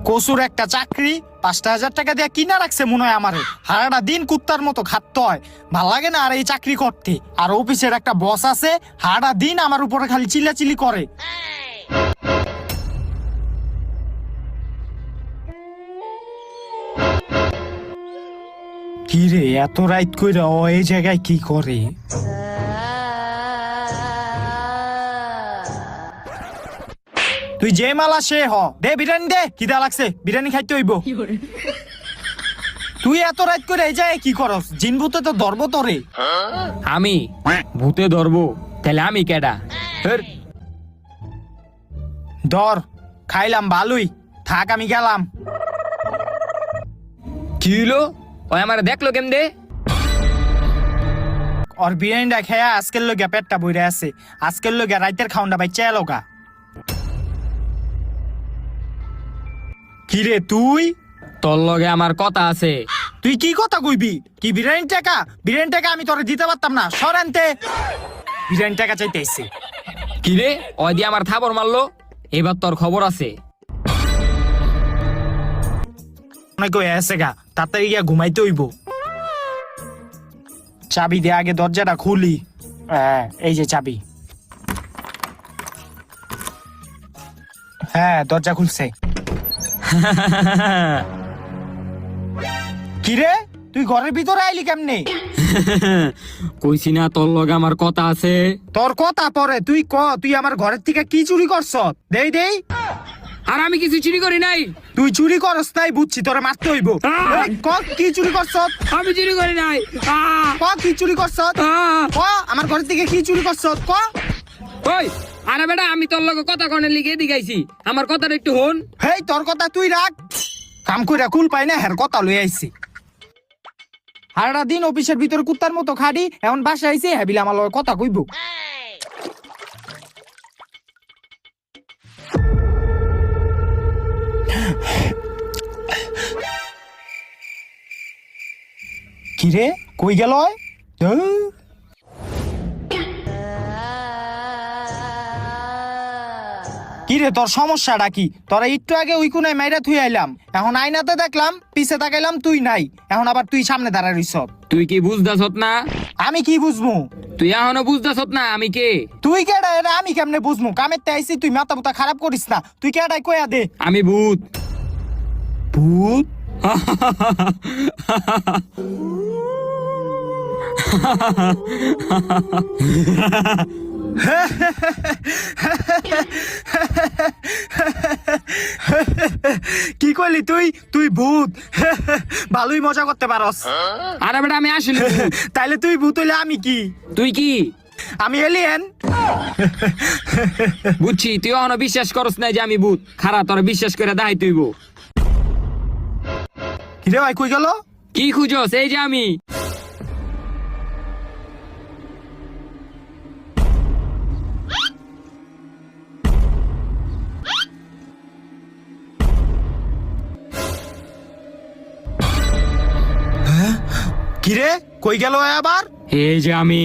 কসুর একটা চাকরি ৫,০০০ টাকা দিয়ে কিনা রাখছে মনে হয় আমারে। সারাটা দিন কুত্তার মতো খাটতে হয়, ভাল লাগে না আর এই চাকরি করতে। আর অফিসের একটা বস আছে, সারাটা দিন আমার উপরে খালি চিল্লাচিল্লি করে। কি রে এত রাইত কইরা ও এই জায়গায় কি করে? তুই যে মালা সে হ, দে বিরিয়ানি দে, খিদা লাগছে, বিরিয়ানি খাইতে হইব। তুই এত রাত করে এই জায়গায় কি করস? জিন ভূতে তো ধরব তোরে। আমি ভূতে ধরবো? তাহলে আমি কেডা? ধর, খাইলাম ভালোই, থাক আমি গেলাম। কি হইলো? ওই আমার দেখলো কেমনে? ওর বিরিয়ানিটা খেয়া আজকের লোকে পেটটা বইরে আছে, আজকের লোকে রাইতের খাউন্ডা বাচ্চা এলোগা। কিরে তুই? তোর লগে আমার কথা আছে। তুই কি কথা কইবি? কি বিরিয়ানির টাকা? বিরিয়ানির টাকা আমি তোরে দিতে পারতাম না, সরানতে। বিরিয়ানির টাকা চাইতে এসে। কি রে, ওই দিয়ে আমার থাবর মারলো। এবার তোর খবর আছে। অনেক হয়ে আছে গা, তাড়াতাড়ি গিয়া ঘুমাইতে হইব। চাবি দে, আগে দরজাটা খুলি। এই যে চাবি। হ্যাঁ, দরজা খুলছে। কিরে তুই ঘরের ভিতরে আইলি কেমনে? কইছি না তোর লগে আমার কথা আছে। তোর কথা পরে, তুই ক তুই আমার ঘরের থেকে কি চুরি করছ? দেই দেই। আর আমি কিছু চুরি করি নাই। তুই চুরি করস নাই বুঝছি, তোরে মারতে হইব। এই, ক কি চুরি করছ? আমি চুরি করি নাই। ক কি চুরি করছ? ক আমার ঘরের থেকে কি চুরি করছ? ক। ওই আরে বেটা, আমি তোর লগে কথা কনে লিখে দিগাইছি, আমার কথাটা একটু হন। হেই, তোর কথা তুই রাখ। কাম কইরা কুল পাই না, হের কথা লই আইছি। সারাটা দিন অফিসের ভিতরে কুত্তার মতো খাড়ি, এখন বাসায় আইছি হ্যাবিলে আমার লগে কথা কইব। কিরে কই গেল? কিরে তোর সমস্যাটা কি? তোরা একটু আগে ওই কোনায় মাইরা থুই আইলাম, এখন আয়নাতে দেখলাম, পিছে তাকাইলাম তুই নাই, এখন আবার তুই সামনে দাঁড়ায় রইছ। তুই কি বুঝদাছত না? আমি কি বুঝবো? তুই এখনো বুঝদাছত না আমি কে? তুই কেডা এটা আমি কেমনে বুঝবো? কামের তে আইছি, তুই মাথা মুথা খারাপ করিস না। তুই কেডাই কইয়া দে। আমি ভূত। ভূত? কি কইলি তুই? তুই ভূত? ভালোই মজা করতে পারস। আরে বেটা আমি আসলে ভূত। তাইলে তুই ভূত হইলে আমি কি? তুই কি? আমি এলিয়েন। বুঝছি, তুই এখনো বিশ্বাস করস না যে আমি ভূত। খারাপ, তোর বিশ্বাস করে দেখাই তুইব। কিরে ভাই কই গেল? কি খুঁজস? এই যে আমি। কিরে কই গেল আবার? এই যে আমি।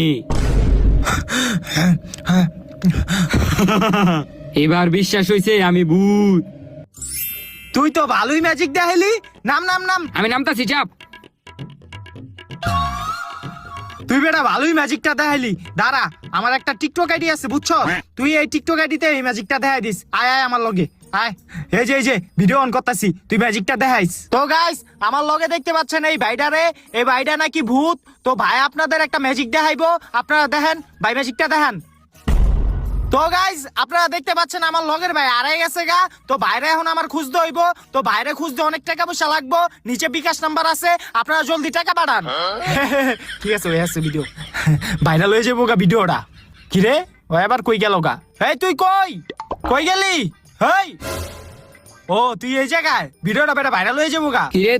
এবার বিশ্বাস হইছে আমি ভূত। তুই তো ভালোই ম্যাজিক দেখাইলি। নাম নাম নাম। আমি নামতাছি, চাপ। তুই বেটা ভালোই ম্যাজিকটা দেখাইলি। দাঁড়া, আমার একটা টিকটক আইডি আছে বুঝছ? তুই এই টিকটক আইডিতে এই ম্যাজিকটা দেখাই দিস। আয় আয় আমার লগে আয়। এই যে ভিডিও অন করতাছি, তুই ম্যাজিকটা দেখাইস। তো গাইস, আমার লগে দেখতে পাচ্ছেন এই ভাইডারে। এই ভাইডা নাকি ভূত। তো ভাই আপনাদের একটা ম্যাজিক দেখাইবো, আপনারা দেখেন ভাই ম্যাজিকটা দেখান। তো গাইস, আপনারা দেখতে পাচ্ছেন আমার লগের ভাই আড়াই গেছে গা। তো বাইরে এখন আমার খুঁজতে হইব। তো বাইরে খুঁজতে অনেক টাকা পয়সা লাগবো। নিচে বিকাশ নাম্বার আছে, আপনারা জলদি টাকা পাঠান। ঠিক আছে, ওই আছে ভিডিও বাইরে লয়ে যাবো গা ভিডিওটা। কিরে ও এবার কই গেল গা? এই তুই কই কই গেলি? হেই, ও তুই এই জায়গায়? ভিডিওটা বেটা ভাইরাল হয়ে যাবো গা। কিরে